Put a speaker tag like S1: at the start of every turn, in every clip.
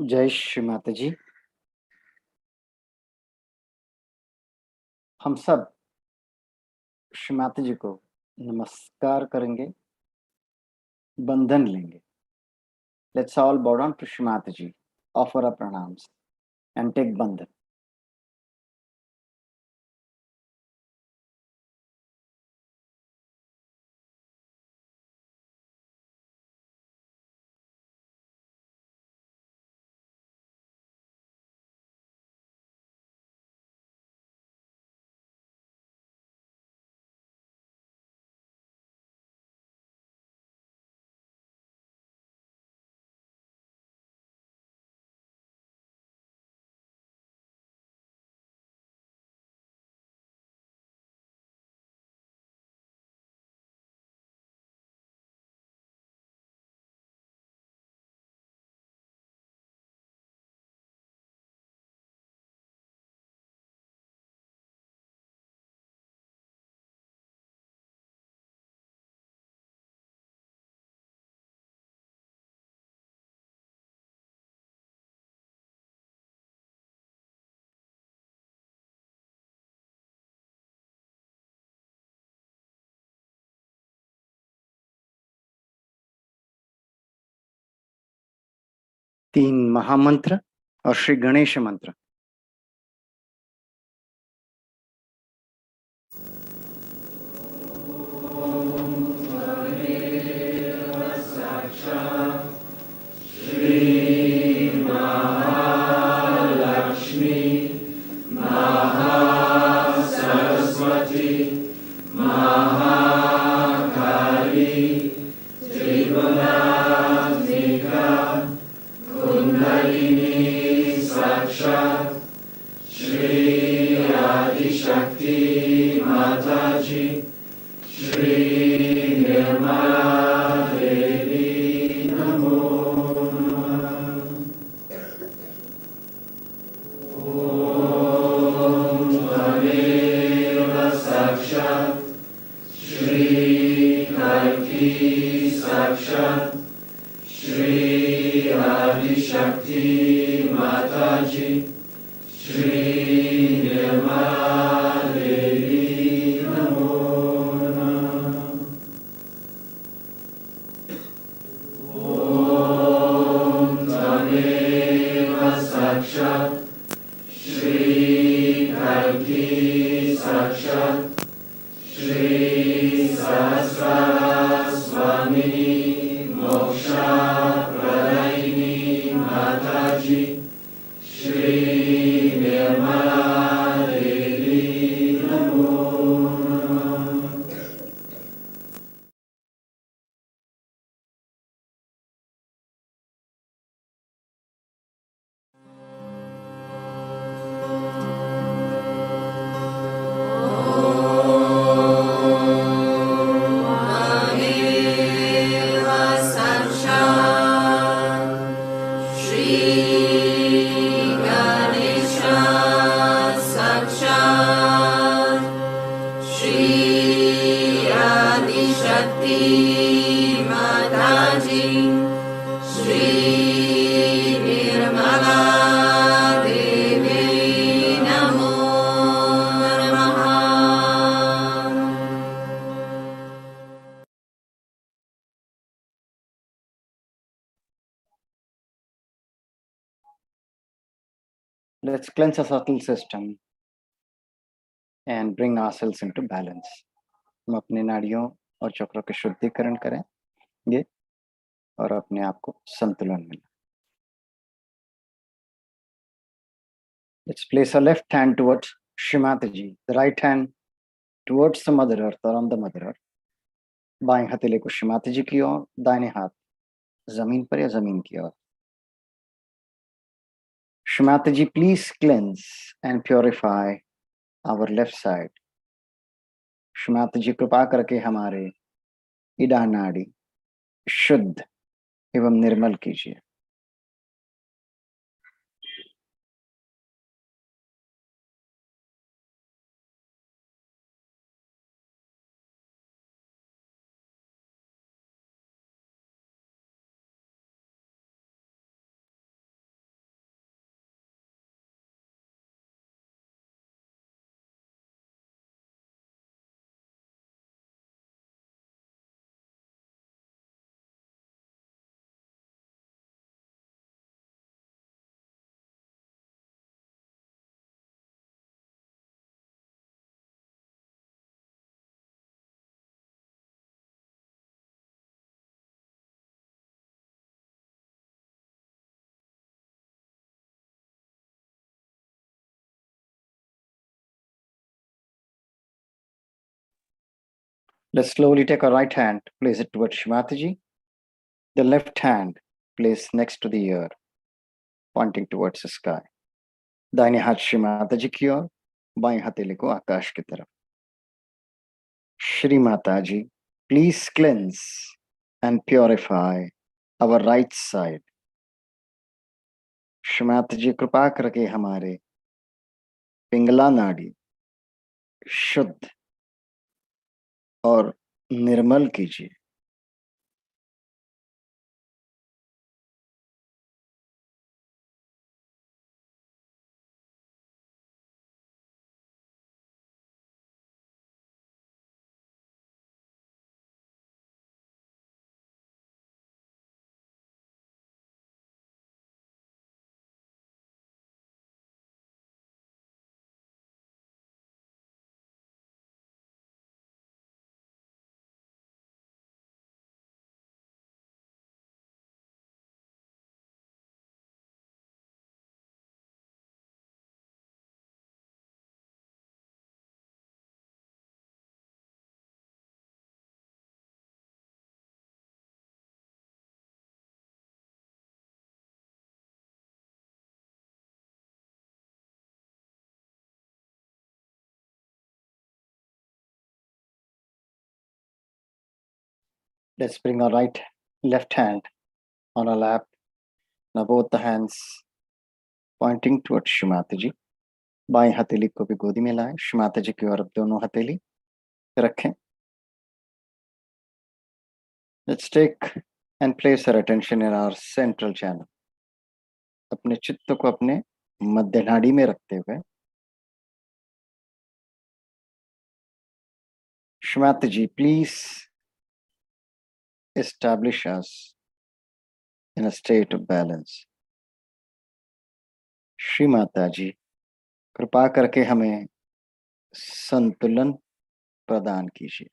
S1: जय श्री माता जी। हम सब श्री माता जी को नमस्कार करेंगे, बंधन लेंगे। Let's all bow down to Shri Mata ji, offer our pranams and take bandhan. तीन महामंत्र और श्री गणेश मंत्र। Let's cleanse our subtle system and bring ourselves into balance. हम अपने नाड़ियों और चक्रों के शुद्धिकरण करेंगे और अपने आप को संतुलन में। Let's place our left hand towards Shri Mata ji, the right hand towards the Mother Earth or on the Mother Earth. बाएं हथेले को श्री माता जी की ओर, दाहिने हाथ जमीन पर या जमीन की ओर। Shri Mata ji, please cleanse and purify our left side. Shri Mata जी कृपा करके हमारे इडा नाड़ी शुद्ध एवं निर्मल कीजिए। Let's slowly take our right hand, place it towards Shrimataji. The left hand place next to the ear, pointing towards the sky. दाहिने हाथ श्री माता जी की ओर, बाएं हथेली को आकाश की तरफ. Shri Mataji, please cleanse and purify our right side. Shri Mata जी कृपा करके हमारे पिंगला नाड़ी शुद्ध और निर्मल कीजिए. Let's bring our left hand on our lap. Now both the hands pointing towards Shri Mataji. बाएं हथेली को भी गोदी में लाएं. श्री माता जी की ओर दोनों हथेली रखें. Let's take and place our attention in our central channel. अपने चित्त को अपने मध्य नाड़ी में रखते हुए Shri Mataji, please establish us in a state of balance. Shri Mata जी कृपा करके हमें संतुलन प्रदान कीजिए.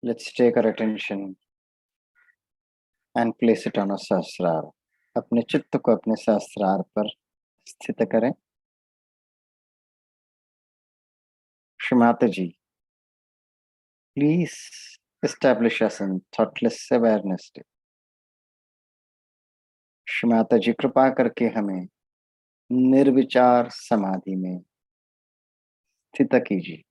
S1: Let's take our attention and place it on our सहस्रार. अपने चित्त को अपने सहस्रार पर स्थित करें. श्री माता जी, please establish us in thoughtless awareness. Shri Mata जी कृपा करके हमें निर्विचार समाधि में स्थित कीजिए.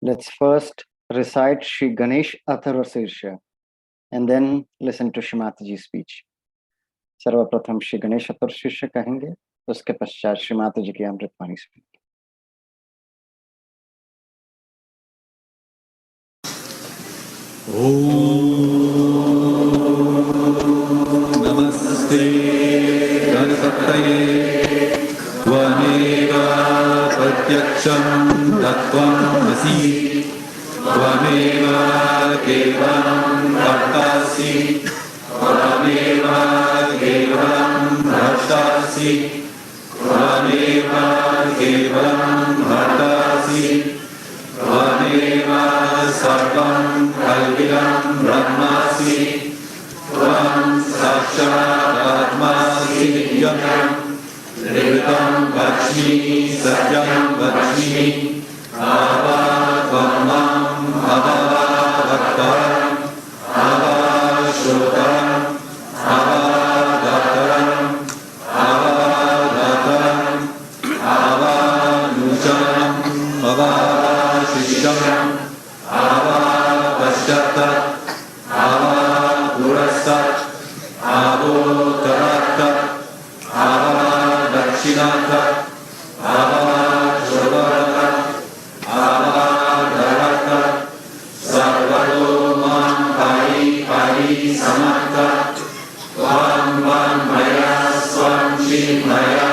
S1: Let's first recite Shri Ganesh Atharva Sirsha and then listen to Shri Mataji's speech. सर्वप्रथम श्री गणेश अथर्व शीर्षक कहेंगे, उसके पश्चात श्री माता जी की अमृतवाणी सुनेंगे.
S2: नमस्ते गणपतये त्वमेव प्रत्यक्षं तत्त्वमसि त्वमेव केवलं कर्तासि त्वमेव केवलं भर्तासि त्वमेव केवलं भर्तासि त्वमेव सर्वं kalvilam brahmasi Tvam sakshat atmasi nityam Ritam vachmi satyam vachmi Ava tvamam ava bhaktaram Ava shrotaram Ava dataram Ava dataram Ava nujanam Ava shisham Ava paschatat Ava durasat Avo taratat Ava dakshinata Ava jodharata Ava dharata Sarvado mam pari pari samanta Tvam vam maya svam chinmaya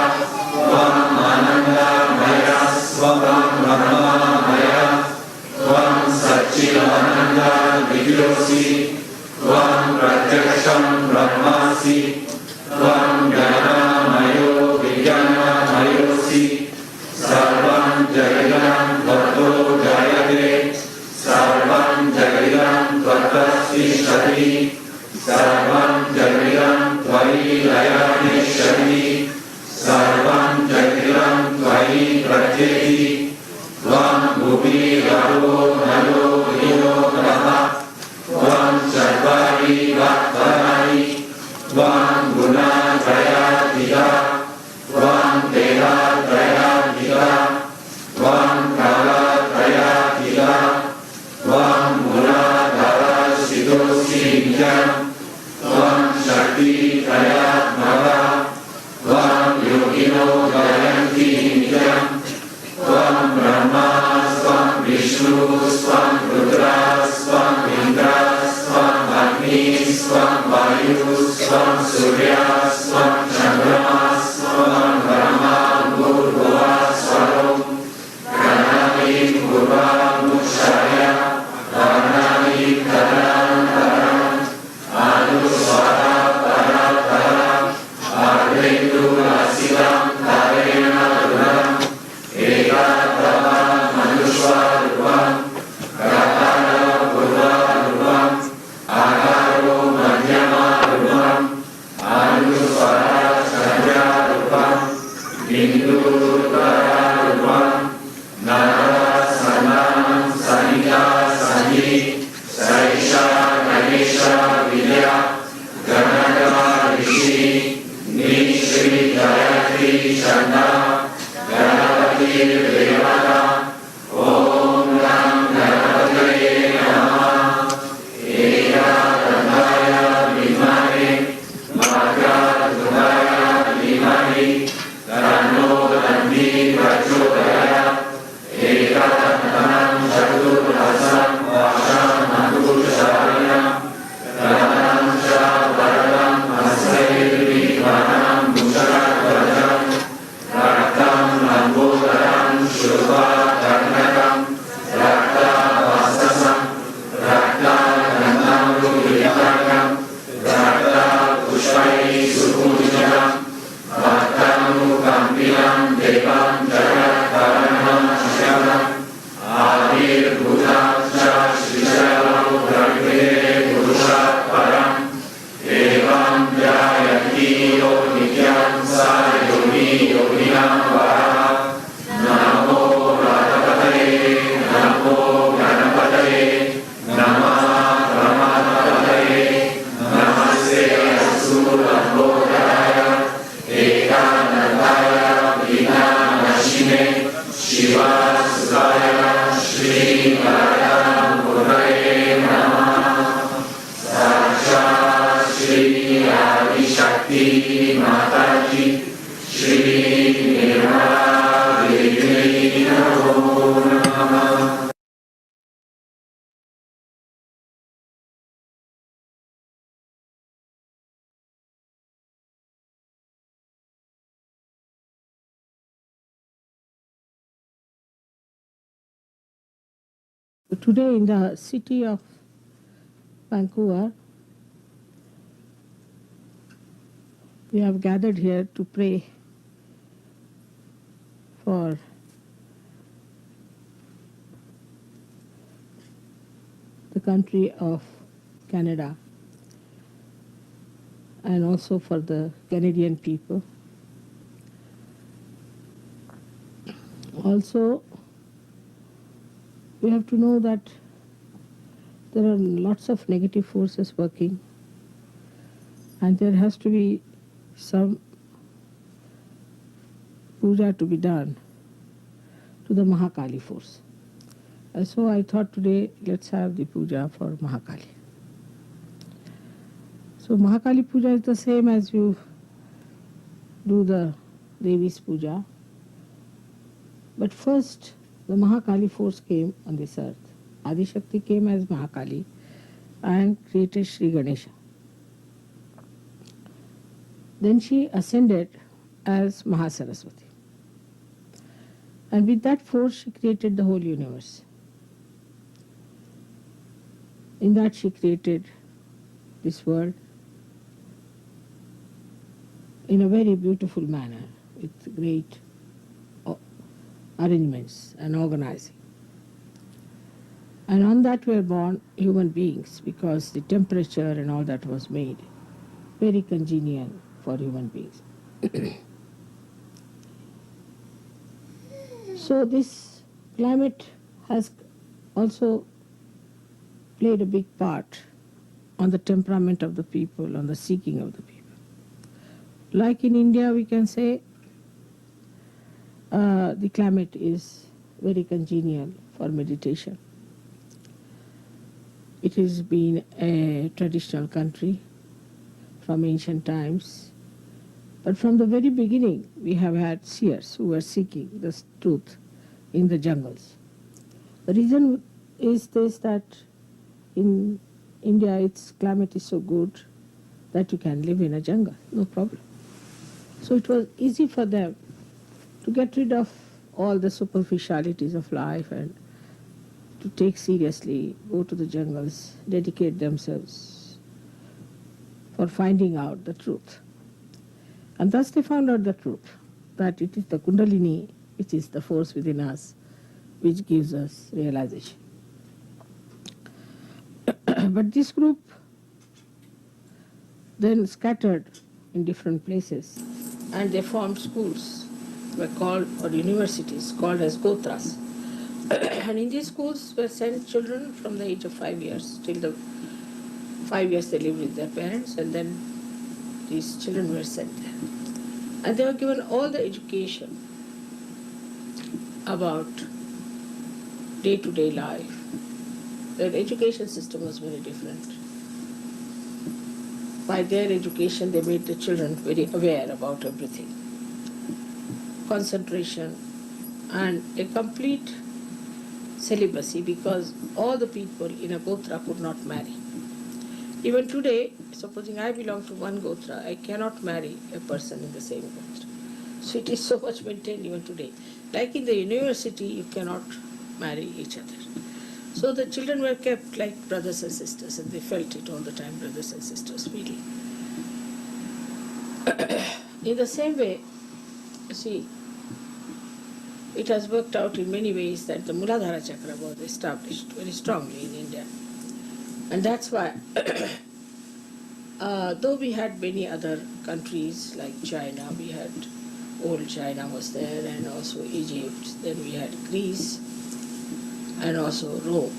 S2: Tvam ananda maya svam brahma maya Tvam satchidananda vidyosi Tvam pratyaksham brahmasi Tvam jnanamayo vijnanamayosi Sarvam jagadam tvato jayate Sarvam jagadam tvatastishati Sarvam jagadam tvayi layadishati Sarvam jagadam tvayi pratyeti Tvam bhuvi garo nalo yo graha Tvam sarvari bhaktarani Tvam gunatrayadhiga Tvam dehatrayadhiga Tvam kalatrayadhiga Tvam muladhara siddhosi nityam Tvam shakti trayatmaka Tvam yogino gayanti nityam Tvam brahma svam vishnu svam rudra svam indra svam agni svam vayu svam surya svam chandrama svam brahma bhurva swaram pranami bhurva mushaya pranami tarantaram anusvara paratara arvendu asiram tarena duram ekatava manushvarupam ratana bhurvarupam agaro madhyamarupam anusvara chandrarupam bindurutararupam nara sanam sanija sanji saisha ganesha vidya ganaka rishi nishri gayatri chanda ganapati devata om ram ganapati namah ekadandaya vimane makadudaya vimani tanno dandi prachodayat ekadandam chaturasam vasham anusharayam tanam cha varadam asayirvimanam musharadvajam raktam lambodaram shruva karnakam rakta vasasam rakta gandham rudriyakam rakta pushpai supujam bhaktanu kampilam devam jagat karanam shalam adir bhutam cha shrishalam dragve purusha param evam jayati yo nityam sa yogi yoginam varaha namo radhapataye namo ganapataye namah brahmapataye namaste asurambodaya ekanandaya vinamashine shiva sudaya shri varadam muraye namah Sahaja Shri Adi Shakti Mataji Shri Nirmala Devi Namo Namah
S3: Today in the city of Vancouver, we have gathered here to pray for the country of Canada and also for the Canadian people. Also, we have to know that there are lots of negative forces working, and there has to be some puja to be done to the Mahakali force. And so I thought today let's have the puja for Mahakali. So Mahakali puja is the same as you do the Devi's puja. But first, the Mahakali force came on this earth. Adi Shakti came as Mahakali and created Sri Ganesha. Then she ascended as Mahasaraswati. And with that force, she created the whole universe. In that, she created this world in a very beautiful manner with great arrangements and organizing. And on that were born human beings because the temperature and all that was made very congenial for human beings. So this climate has also played a big part on the temperament of the people, on the seeking of the people. Like in India, we can say the climate is very congenial for meditation. It has been a traditional country from ancient times. But from the very beginning, we have had seers who were seeking the truth in the jungles. The reason is this, that in India, its climate is so good that you can live in a jungle, no problem. So it was easy for them to get rid of all the superficialities of life and to take seriously, go to the jungles, dedicate themselves for finding out the truth. And thus they found out the truth, that it is the Kundalini, which is the force within us, which gives us realization. But this group then scattered in different places, and they formed schools, were called, or universities, called as Gotras. And in these schools were sent children from the age of 5 years till the 5 years they lived with their parents, and then these children were sent there. And they were given all the education about day-to-day life. Their education system was very different. By their education, they made the children very aware about everything. Concentration and a complete celibacy, because all the people in a Gotra could not marry. Even today, supposing I belong to one Gotra, I cannot marry a person in the same Gotra. So it is so much maintained even today. Like in the university, you cannot marry each other. So the children were kept like brothers and sisters, and they felt it all the time, brothers and sisters feeling. In the same way, you see, it has worked out in many ways that the Muladhara Chakra was established very strongly in India. And that's why, though we had many other countries like China, we had old China was there, and also Egypt, then we had Greece, and also Rome.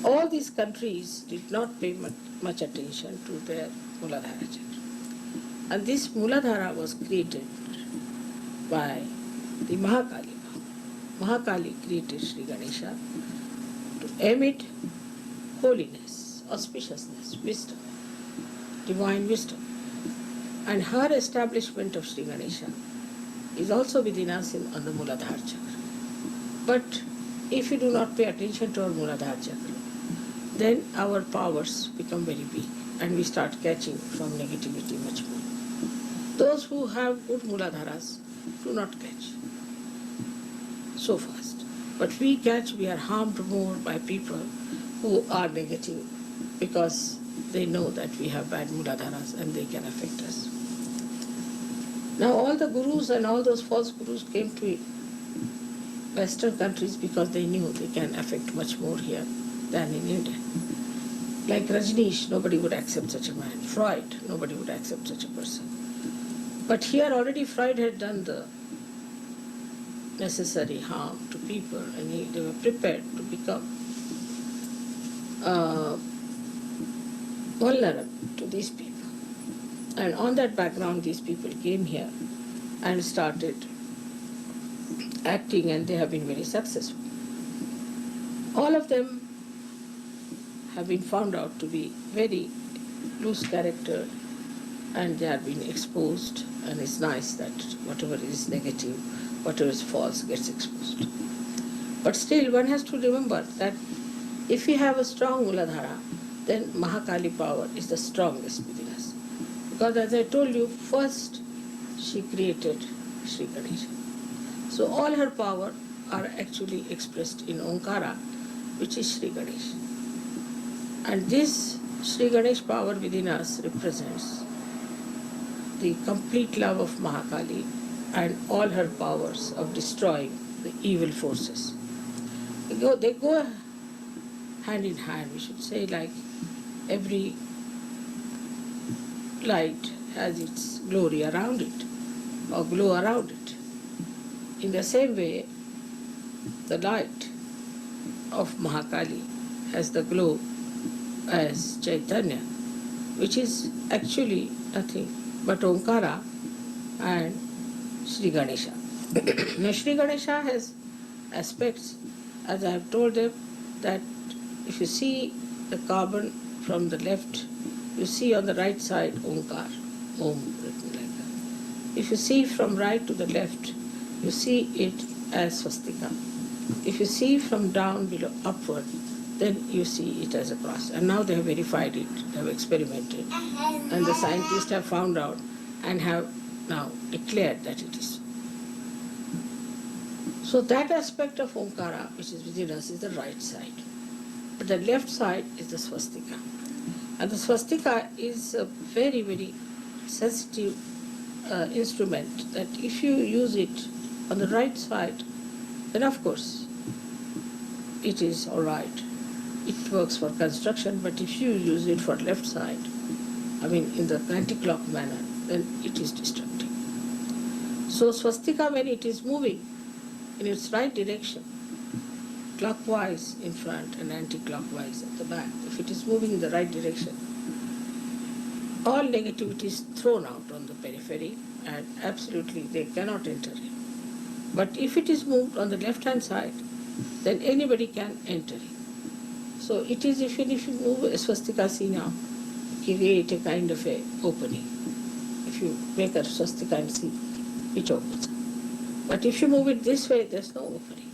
S3: All these countries did not pay much attention to their Muladhara Chakra. And this Muladhara was created by the Mahakali. Mahakali created Sri Ganesha to emit holiness, auspiciousness, wisdom, divine wisdom. And her establishment of Sri Ganesha is also within us on the Muladhara Chakra. But if we do not pay attention to our Muladhara Chakra, then our powers become very weak and we start catching from negativity much more. Those who have good Muladharas do not catch so fast. But we are harmed more by people who are negative because they know that we have bad Muladharas and they can affect us. Now all the gurus and all those false gurus came to Western countries because they knew they can affect much more here. than in India. Like Rajneesh, nobody would accept such a man. Freud, nobody would accept such a person. But here already Freud had done the necessary harm to people, and they were prepared to become vulnerable to these people. And on that background, these people came here and started acting, and they have been very successful. All of them have been found out to be very loose charactered, and they have been exposed, and it's nice that whatever is negative, whatever is false gets exposed. But still one has to remember that if we have a strong Muladhara, then Mahakali power is the strongest within us. Because as I told you, first she created Sri Ganesha. So all her power are actually expressed in Omkara, which is Sri Ganesh. And this Sri Ganesh power within us represents the complete love of Mahakali and all her powers of destroying the evil forces. They go hand in hand, we should say, like every light has its glory around it, or glow around it. In the same way, the light of Mahakali has the glow as Chaitanya, which is actually nothing but Omkara and Sri Ganesha. Now Sri Ganesha has aspects, as I have told them, that if you see the carbon from the left, you see on the right side Omkar, Om written like that. If you see from right to the left, you see it as swastika. If you see from down below upward, then you see it as a cross. And now they have verified it, they have experimented, and the scientists have found out and have now declared that it is. So that aspect of Omkara, which is within us, is the right side. But the left side is the swastika. And the swastika is a very, very sensitive instrument that if you use it on the right side, then of course it is all right. It works for construction, but if you use it for left side, I mean in the anti-clock manner, then it is destructive. So swastika, when it is moving in its right direction, clockwise in front and anti-clockwise at the back, if it is moving in the right direction, all negativity is thrown out on the periphery and absolutely they cannot enter in. But if it is moved on the left-hand side, then anybody can enter in. So it is, even if you move a swastika, see now, create a kind of a opening. If you make a swastika and see, it opens. But if you move it this way, there's no opening.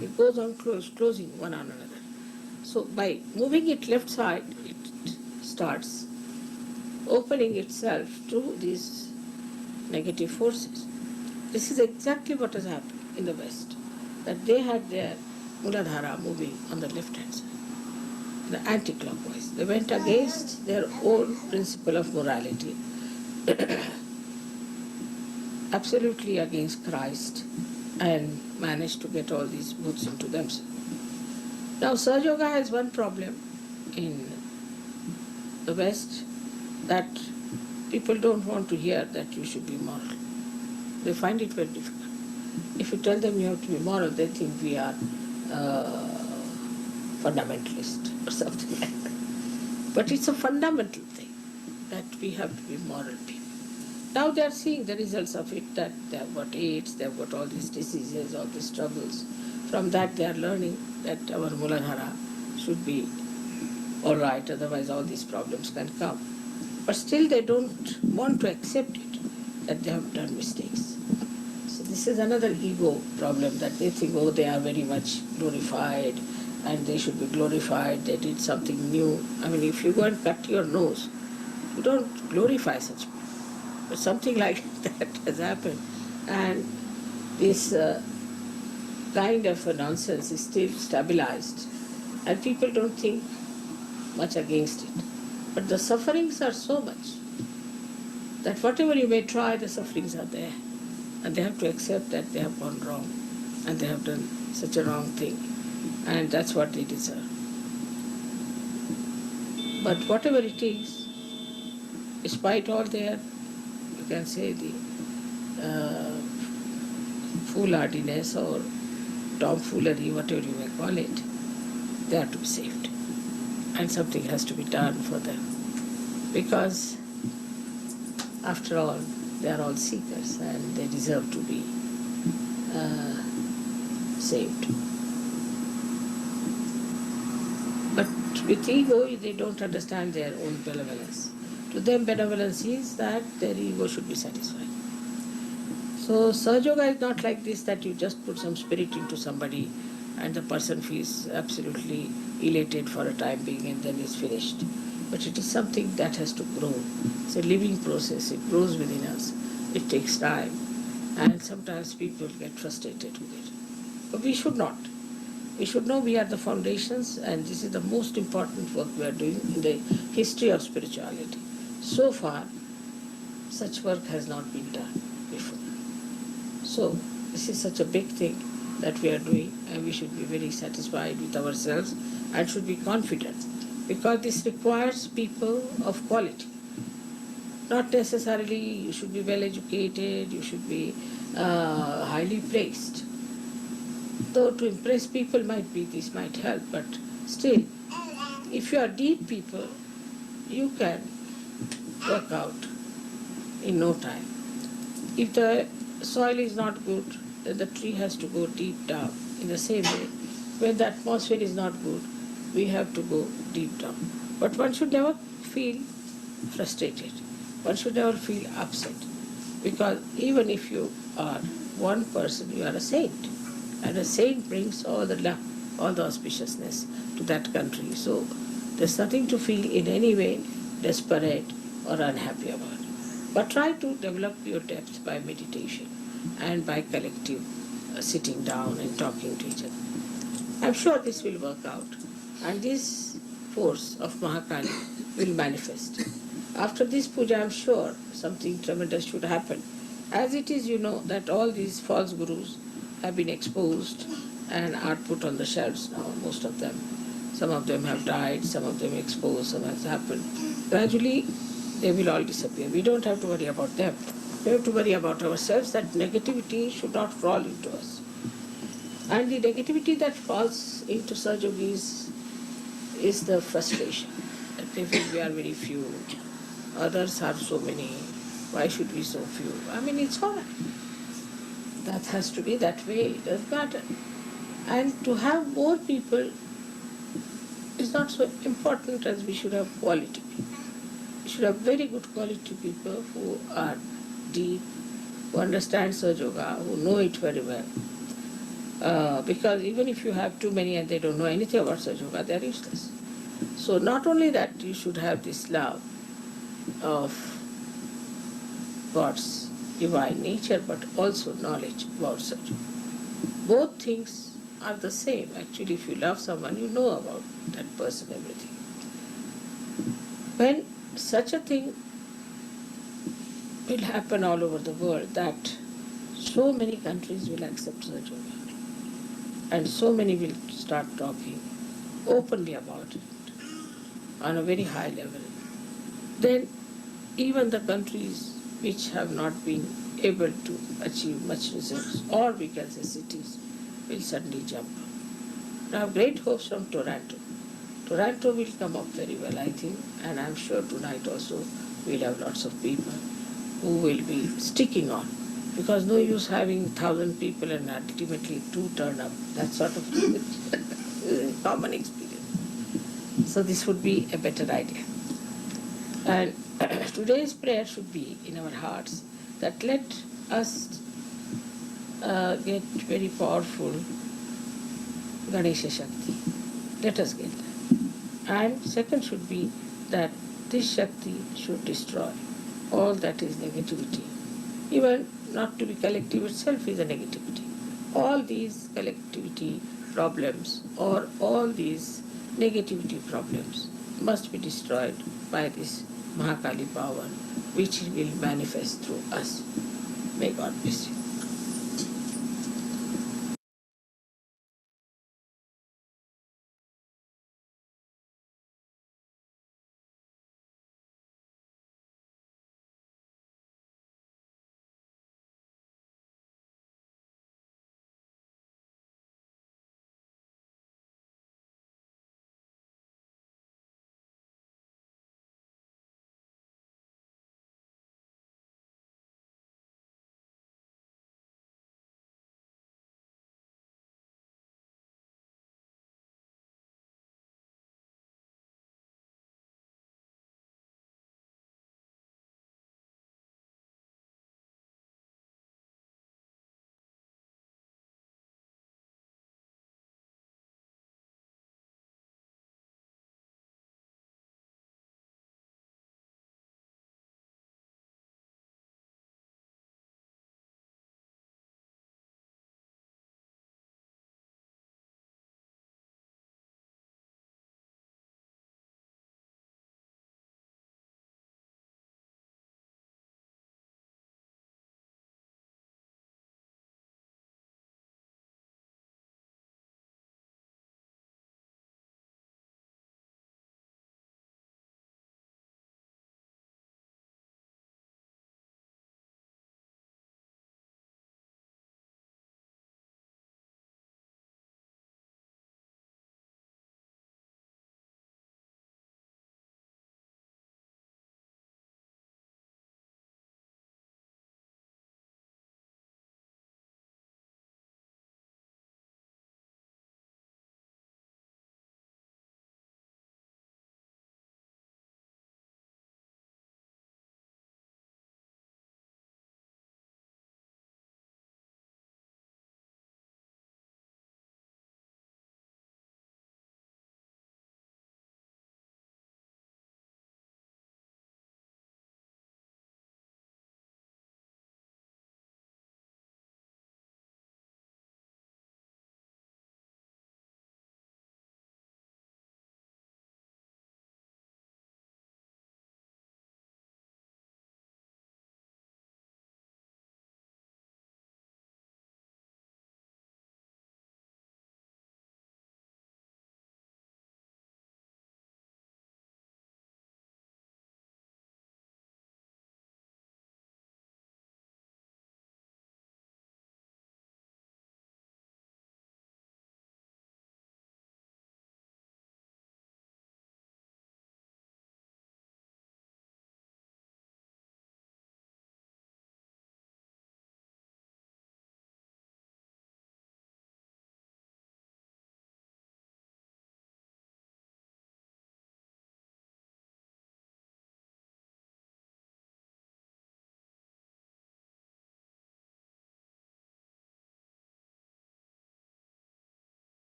S3: It goes on closing one on another. So by moving it left side, it starts opening itself to these negative forces. This is exactly what has happened in the West, that they had their Muladhara moving on the left-hand side, the anti-clockwise. They went against their own principle of morality, absolutely against Christ, and managed to get all these boots into themselves. Now Sahaja Yoga has one problem in the West, that people don't want to hear that you should be moral. They find it very difficult. If you tell them you have to be moral, they think we are fundamentalist or something like that. But it's a fundamental thing that we have to be moral people. Now they are seeing the results of it, that they have got AIDS, they have got all these diseases, all these troubles. From that they are learning that our Muladhara should be all right, otherwise all these problems can come. But still they don't want to accept it, that they have done mistakes. So this is another ego problem, that they think, oh, they are very much glorified and they should be glorified, they did something new. I mean, if you go and cut your nose, you don't glorify such people. But something like that has happened, and this kind of a nonsense is still stabilized, and people don't think much against it. But the sufferings are so much that whatever you may try, the sufferings are there, and they have to accept that they have gone wrong and they have done such a wrong thing, and that's what they deserve. But whatever it is, despite all their, you can say, the foolhardiness or tomfoolery, whatever you may call it, they are to be saved. And something has to be done for them. Because, after all, they are all seekers and they deserve to be saved. But with ego, they don't understand their own benevolence. To them, benevolence is that their ego should be satisfied. So Sahaja Yoga is not like this, that you just put some spirit into somebody and the person feels absolutely elated for a time being and then is finished. But it is something that has to grow. It's a living process. It grows within us. It takes time. And sometimes people get frustrated with it. But we should not. We should know we are the foundations, and this is the most important work we are doing in the history of spirituality. So far, such work has not been done before. So, this is such a big thing that we are doing, and we should be very satisfied with ourselves and should be confident, because this requires people of quality. Not necessarily you should be well educated, you should be highly placed. Though to impress people this might help, but still, if you are deep people, you can work out in no time. If the soil is not good, then the tree has to go deep down. In the same way, when the atmosphere is not good, we have to go deep down. But one should never feel frustrated. One should never feel upset. Because even if you are one person, you are a saint. And a saint brings all the luck, all the auspiciousness to that country. So there's nothing to feel in any way desperate or unhappy about. But try to develop your depth by meditation and by collective sitting down and talking to each other. I'm sure this will work out, and this force of Mahakali will manifest. After this puja, I'm sure something tremendous should happen. As it is, you know that all these false gurus have been exposed and are put on the shelves now, most of them. Some of them have died, some of them exposed, some has happened. Gradually, they will all disappear. We don't have to worry about them. We have to worry about ourselves, that negativity should not fall into us. And the negativity that falls into Sahaja Yogis is the frustration. That they feel we are very few, others are so many, why should we so few? I mean, it's all right. That has to be that way, it doesn't matter. And to have more people is not so important as we should have quality people. We should have very good quality people who are deep, who understand Sahaja Yoga, who know it very well. Because even if you have too many and they don't know anything about Sahaja Yoga, they are useless. So not only that you should have this love of God's divine nature, but also knowledge about Sahaja Yoga. Both things are the same. Actually, if you love someone, you know about that person, everything. When such a thing will happen all over the world, that so many countries will accept Sahaja Yoga, and so many will start talking openly about it on a very high level, then even the countries which have not been able to achieve much results, or we can say cities, will suddenly jump up. I have great hopes from Toronto. Toronto will come up very well, I think, and I'm sure tonight also we'll have lots of people who will be sticking on, because no use having 1,000 people and ultimately 2 turn up. That sort of common experience. So this would be a better idea. And today's prayer should be in our hearts that let us get very powerful Ganesha Shakti. Let us get that. And second should be that this Shakti should destroy all that is negativity. Even not to be collective itself is a negativity. All these collectivity problems or all these negativity problems must be destroyed by this Mahakali power, which will manifest through us. May God bless you.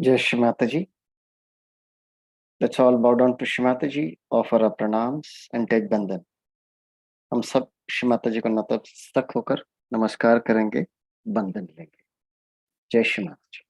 S1: जय श्री माता जी. Let's all bow down to Shri Mata ji, offer our pranams and take बंदन. हम सब श्री माता जी को नतमस्तक होकर नमस्कार करेंगे, बंदन लेंगे. जय श्री माता जी.